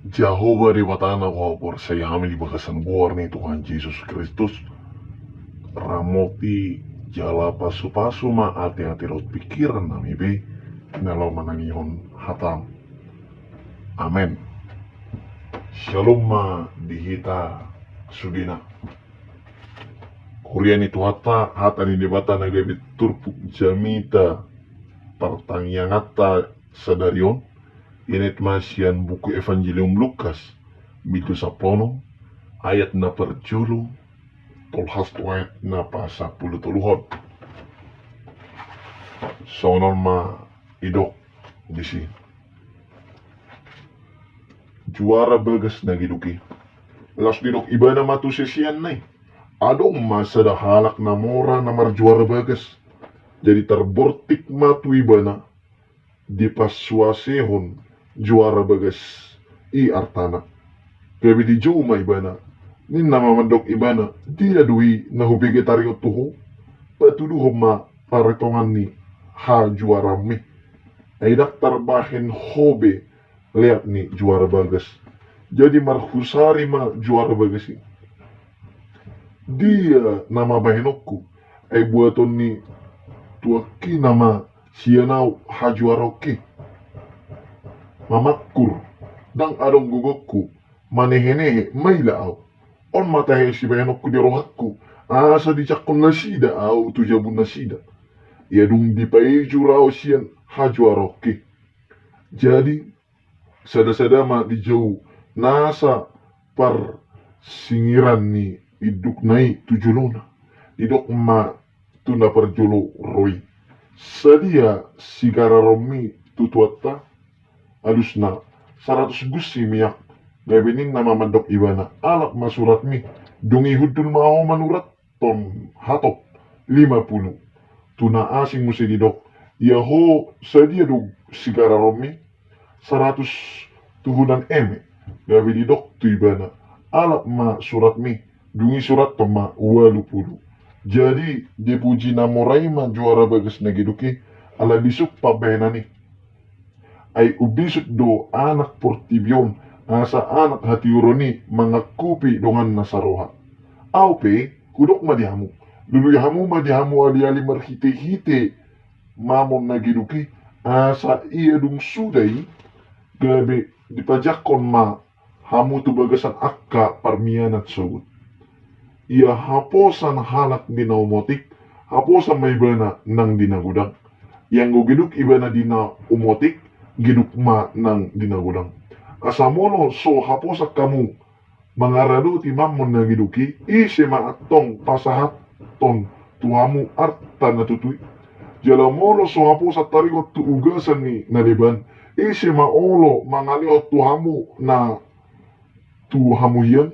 Jehovah di watana ko por saya kami di bakasan buar ni Tuhan Yesus Kristus ramoti jala pasu-pasu ma ati-ati rot pikiran nami be nalo manangihon hatam. Amen. Shalom ma dihita sudina. Kuriani tuhata hata ni debata nagabi turpuk jamita pertanyangata sadarion. Init masian buku Evangelium Lukas mitu sapono ayat na perjulu tolhas ayat na pasapuluh tuluhon. Sonon ma idok disi juara bagas na giduki las didok ibana matu sesian nai adong masa halak na mora na marjuara bagas jadi terbortik matu ibana di pasuasehon juara bagas i artana gabi di juma ibana nin nama mandok ibana dia dui na hubige tario tuho patudu homa paretongan ni ha juara mi aidak tarbahin hobe lihat nih juara bagas jadi marhusari ma juara bagas ini dia nama bahenokku ai buaton ni tuaki nama sianau ha juara oke mamakur dang adong gugokku manehenehe maila au on matahe si bayanokku di rohakku asa dicakon nasida au tujabun nasida ya dung dipaeju rao sian hajuaroke jadi sada-sada ma di jauh nasa par singiran ni iduk nai tujulona idok ma tuna perjulu roi sadia sigara romi tutuata alusna 100 gusi miyak gabenin nama mandok ibana alak masurat mi dungi hudul mau manurat ton hatop 50 tuna asing musi didok yaho sadia dog sigara romi 100 tuhunan eme gabe didok tu ibana alak ma surat mi dungi surat toma 20 jadi dipuji namorai ma juara bagas nagiduki ala bisuk pabenani ay ubisut do anak portibion asa anak hati uroni mengakupi dongan nasaroha. Aupe kudok madihamu. Luluyahamu madihamu ali-ali marhite-hite mamon nagiduki asa iya dung sudai gabe dipajakon ma hamu tu bagasan akka parmianat sogut. Ia haposan halak dina umotik, haposan may ibana nang dinagudang. Yang gugiduk ibana dina umotik, giduk ma nang dinagudang. Asamono so haposak kamu mangarado ti mamon na giduki ise maatong pasahat ton tuamu arta na tutui. Jalamono so haposak tarigot tu ugasan ni naliban ise maolo mangaliot tuhamu na tuhamu yan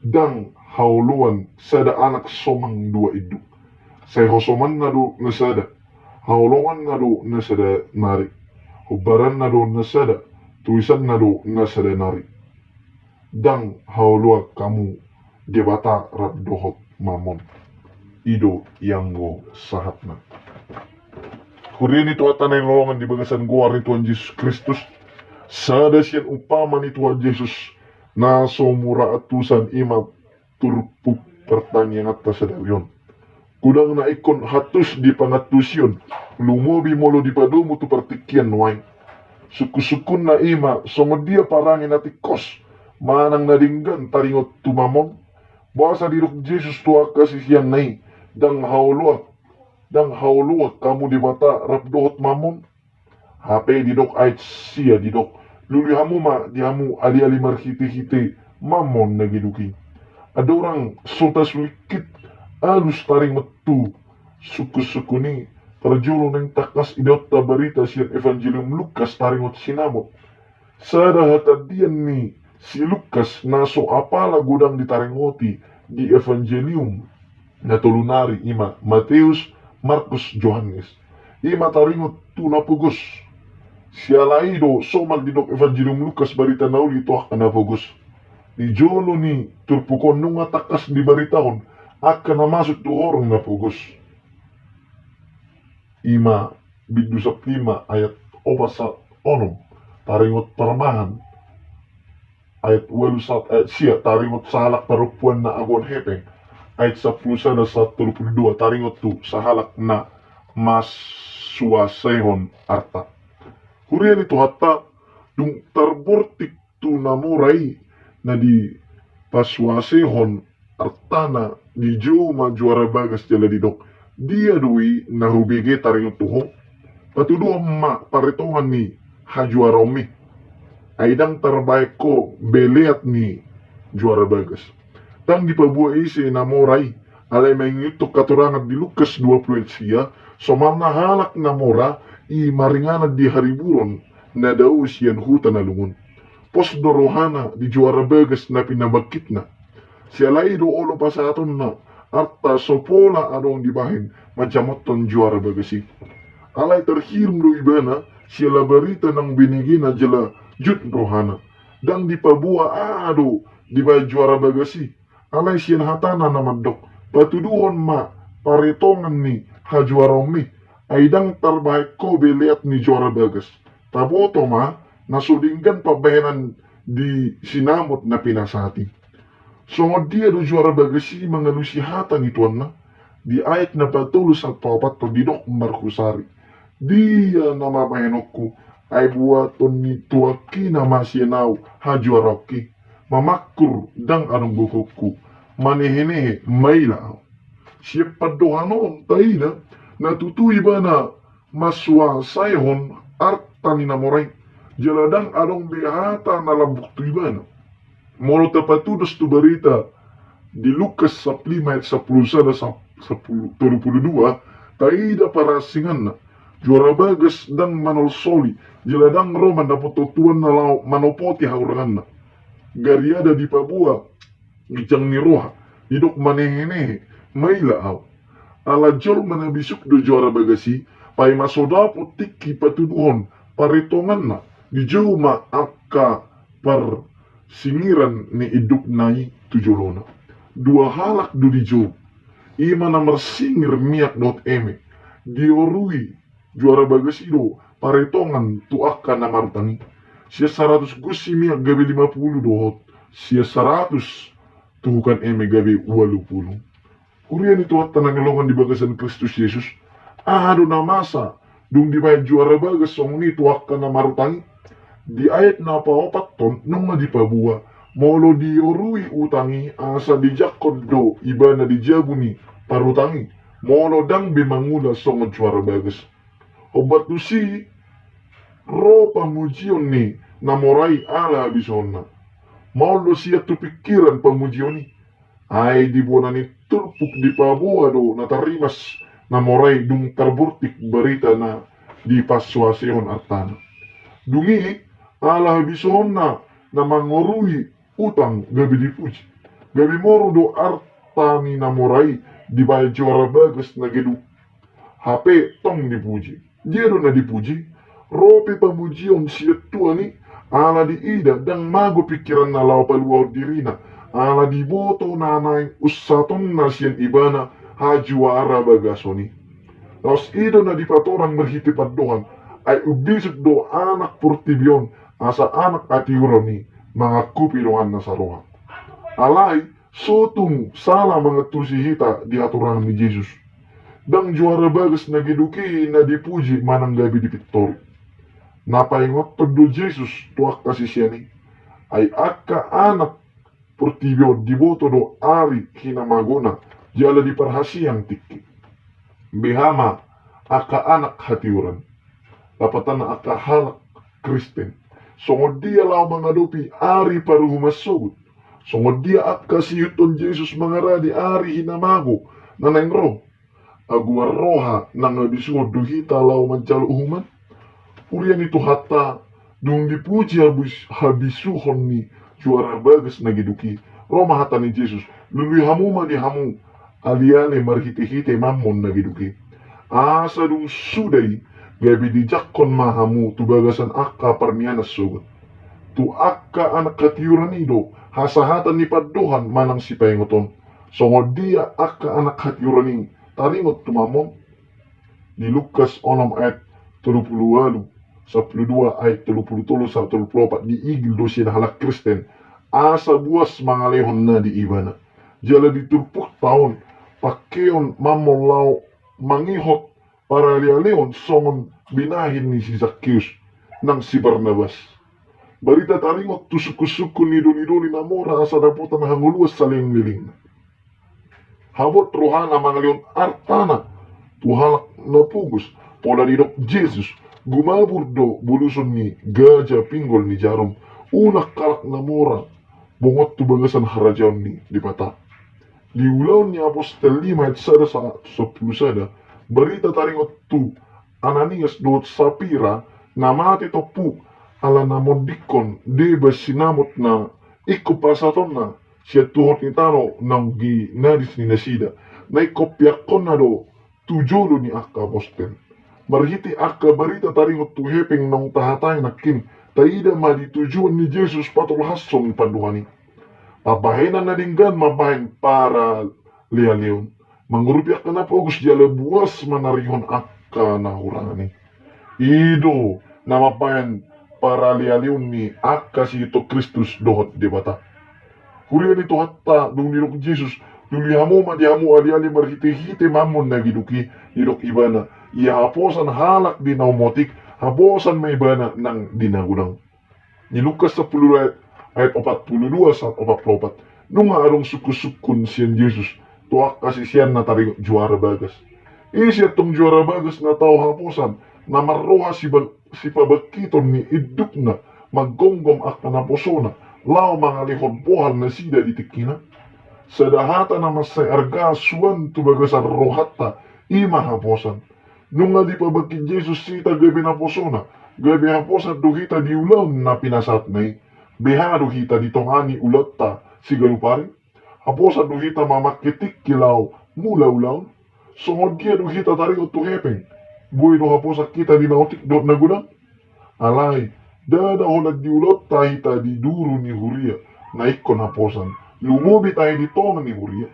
dang hauluan sada anak somang dua iduk. Say hosoman na do nasada haulongan na do nasada nari. Hubaran na do nasada, tulisan na do nasada nari. Dang haulua kamu debata rabdohot mamon. Ido yanggo sahatna. Kurian itu atanay lolongan di bagasan guar ni Tuhan Yesus Kristus. Sada siyan upama ni Tuhan Yesus na somura atusan ima turpuk pertanyaan atas sadarion. Kudang na ikon hatus di pangatusyon, lumobi molo di padumu tu partikian nuay. Suku-sukun na ima, dia parangin nati kos, manang nadinggan taringot tumamon. Basa diruk Jesus tua kasih siang nai, dang hauluak kamu di mata rabdohot mamon. HP didok ait sia didok, luli hamu ma dihamu ali-ali marhite-hite mamon nagiduki. Ada orang sotas likit alus taring metu suku-suku ni terjulu neng takas idot tabarita sian Evangelium Lukas taringot sinamot sada hatadian ni si Lukas naso apala gudang ditaringoti di Evangelium na tulunari ima Matius, Markus, Johannes ima taringot tu napugos sialaido somal didok Evangelium Lukas barita nauli toh kanapugos di jolo ni turpukon nunga takas di baritahon akan namasuk tu orang na pugos. Ima bidusap 5 ayat 4 taringot parmahan ayat 8 ayat sia taringot sahalak parupuan na agon hepeng ayat 11 sa 32 taringot tu sahalak na mas suasehon arta. Hurian itu hatta dung tarbortik tu namurai na di paswasehon artana di juma juara bagas jala di dok dia dui na hubege taringot tuho patuduh ma paritongan ni hajuaromi aidang terbaik ko beliat ni juara bagas tang di pabuah isi namorai alay mengituk katurangan di Lukas 20 sia somana halak namora i maringanad di hariburon na daw siyan huta na lungun pos dorohana di juara bagas na pinabagkit na siya lay do olo pasaton na arta sopola adong dibahin macamoton juara bagasi alay terhirum do ibana siya labarita ng binigi na jala jut rohana dang di pabuah ado di bay juara bagasi alay siya hatana na madok patuduhon ma paritongan ni hajuaromi ay dang terbaik ko beliat ni juara bagas taboto ma nasudinggan pabayanan di sinamot na pinasati sungod dia do juara bagasi mga lusihatan ituan na di ayat na patulus at papato di dok markusari dia na mamahenokku ay buaton ni tuaki na masinaw hajuaroki mamakkur dang anong bukukku manehenehe mailaaw siya padohanon tayo na natutuy ba na maswasayhon arta ni namoray jaladang anong bihata na labuktoy ba na moro tapatudos tu barita di Lukas 5 ayat 10 sa 32 taida parasingan na juara bagas dan manolsoli jaladang roman na pototuan na lao manopoti haurangan na gariada di Papua gijang ni roha hidok manehenehe may laaw ala jol manabisuk do juara bagasi pay masodapo tiki patuduhon paritongan na di juma akka par singiran ni iduk nai tujolona dua halak do di jo ima na marsingir miak dot eme diorui juara bagasi do paritongan tu akka na martani siya 100 gusi miak gabi 50 dohot siya 100 tuhukan eme gabi 80 kurian itu at tanangalongan di bagasan Kristus Yesus ado na masa dung di bayad juara bagas song ni tu akka na martani di ayat na paopat ton nung na di pabuwa molo di orui utangi asa di jakod do iba na di jabuni parutangi molo dang bimangula song juara bagas obat tu si ro pamujion ni namorai ala bisona molo siya tu pikiran pamujion ni ay di buona ni turpuk di pabuwa do natarimas namorai dung terburtik berita na di paswasehon artana dungi ala bisona na mangorui utang gabi dipuji gabi moro do artani namorai di bayad juara bagas na gedu HP tong dipuji dia do na dipuji ropi pamujion siya tuani ala di ida dang mago pikiran na lau paluar dirina ala di boto nanay usaton na siyan ibana hajuara bagasoni laos ida na di patorang merhitipad dohan ay ubisip do anak purtibyon asa anak atiuroni mga kupiloan na saroha alay sotung sala mga tusihita di aturan ni Jesus dang juara bagas na giduki na dipuji manang gabi di Victory napaingot do Jesus tuak kasi siya ni ay akka anak purtibyon diboto do ari kinamagona jala di parhasiyang tiki bihama akka anak hatiuran lapatan na akka halak Kristen songod dia lao mga dopi ari paru humasod songod dia akka siyuton Jesus mga radi ari hinamago na nengro agua roha nang abisod duhita lao mancalo uhuman urian itu hatta dung dipuji habisuhon ni juara bagas na giduki roma hata ni Jesus lului hamu ma di hamu aliale marhite-hite mamon na giduki asa dung sudai gabi di jakkon mahamu tu bagasan akka parmianas sogot tu akka anak katiuran ido hasahatan ni paddohan manang si paingoton songod dia akka anak katiuran ni taringot tumamon di Lukas 6 ayat 38 12 ayat 33 sa 34 di igil do siya halak Kristen asa buas mangalehon na di ibana. Jala diturpuk taon, pakeon mamon lau mangihot para lialeon songon binahin ni si Zacchaeus nang si Barnabas. Barita taringot tu suku-suku nido-nido ni namora asa daputan hanguluas saling liling. Habot rohana mangaleon artana, tuhalak na pugus, pola ni Dok Jesus, gumabur do buluson ni gajah pinggol ni jarum, unak kalak namora, bungot tu bagasan harajaon ni di mata. Di ulaw ni Apostel 5 ayat 1 sa 10 berita taringot tu Ananias doot Sapira na mati to pu ala na modikon di basinamot na ikupasaton na siya tuhot ni tano nang ginadis ni nasida na ikopyakon na do tujulo ni akka Apostel. Marhiti akka berita taringot tu hepeng nang tahatay nakin taida maditujuan ni Jesus patulhason paduhani. Pabahenan na dinggan mabahin para lialeon. Mangurupyak na po gus jala buas manarihon akka na hurani. Ido na mabahin para lialeon ni akka si ito Kristus dohot di bata. Hurian ito hatta nung nilok Jesus Dulihamu madihamu ali-ali marhiti-hiti mamon na giduki nilok ibana. Iya haposan halak di naumotik haposan may ibana ng dinagudang. Ni Lukas 10 ayat 42 sa 44. Nung arong suku-sukun siyan Jesus, tuwak kasi siyan na taring juara bagas. Siya tong juara bagas na tao haposan, na maroha si pabakiton ni iduk na, maggonggom ak na posona, lao mga lihon na sida di tikina. Sa dahata na masay arga suwan tu bagasan rohata, ima haposan. Nung nga di pabakit Jesus sita gabi na posona, gabi haposan duhita di ulaw na pinasat na behado hita ditongani ulatta si galupari. Haposa do hita mamakitik kilaw mula ulaw. Sungod kia do hita taringot tu hepeng. Buhay do haposa kita dinautik dot na gudang. Alay, dada holag di ulatta hita di duru ni huria na ikon haposan. Lumubi tayo di tongan ni huria.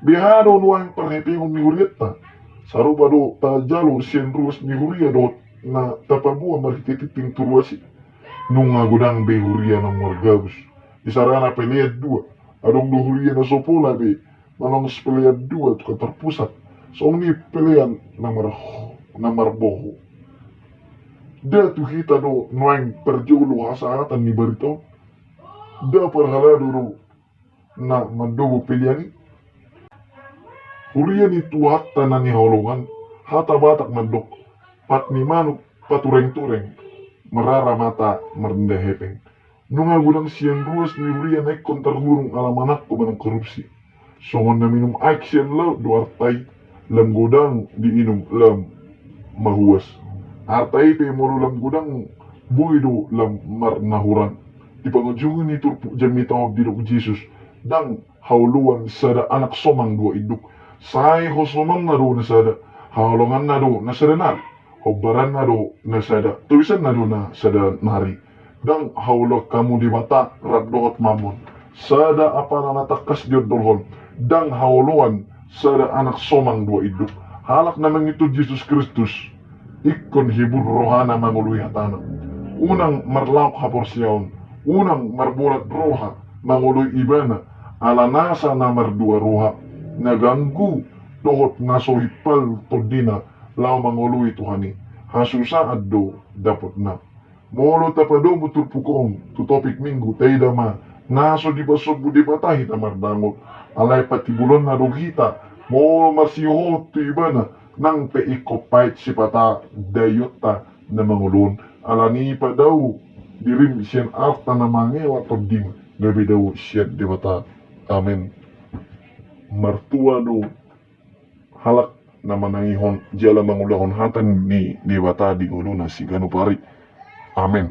Behado nuang perhepengon ni hurietta. Saruba do tajalo sien ruas ni huria dot na tapabua marikititing turuasi. Nung gudang be huria ng wargabus. Isarana peliad 2. Adong do huria na sopola be. Manong peliad 2 at katarpusat. So ni pelian na marboho. Da tu hita do nuang perjolo hasaatan ni barito. Da perhalado do na madogo peliani. Huria ni tuhatta na ni holongan. Hata batak mandok. Pat ni manuk patureng-tureng. Merara mata merendah hepeng. Nunga gudang siang ruas ni huria naik kontarhurung alamanak ko manang korupsi. Songon na minum aik siang laut do artay. Lam gudang diinum lam mahuas. Artay pe moro lam gudang boy do lam marnahuran. Ipangujungan ni turpuk jami tawag didok Jesus. Dang hauluan sada anak somang dua iduk. Say hosomang na do na sada. Haulungan na do na sada na. Hobaran na do na sada, tulisan na do na sada nari. Dang haulo kamu di mata, raddohot mamon. Sada apa na natakas diot dolhon. Dang hauluan sada anak somang dua iduk. Halak namang itu Jesus Kristus. Ikon hibur rohana mangului hatana. Unang marlauk haporsyaon. Unang marbulat roha mangului ibana. Ala nasa na mardua roha. Naganggu dohot nasohipal todina. Lau mangului Tuhani, hasusaad do dapat na. Molo tapado butur pukong, tu topik minggu, taida ma, naso di basog budi patahi tamardangol, alay patibulon na hita, molo marsiho tu ibana, nang peikopait si pata dayota na mangulun, alani pa daw, dirim siyan arta na mangewa todim, gabi daw siyan di mata. Amen. Martua do, halak na manangihon jala mangulahon hatan ni dewata di guluna si ganupari. Amen.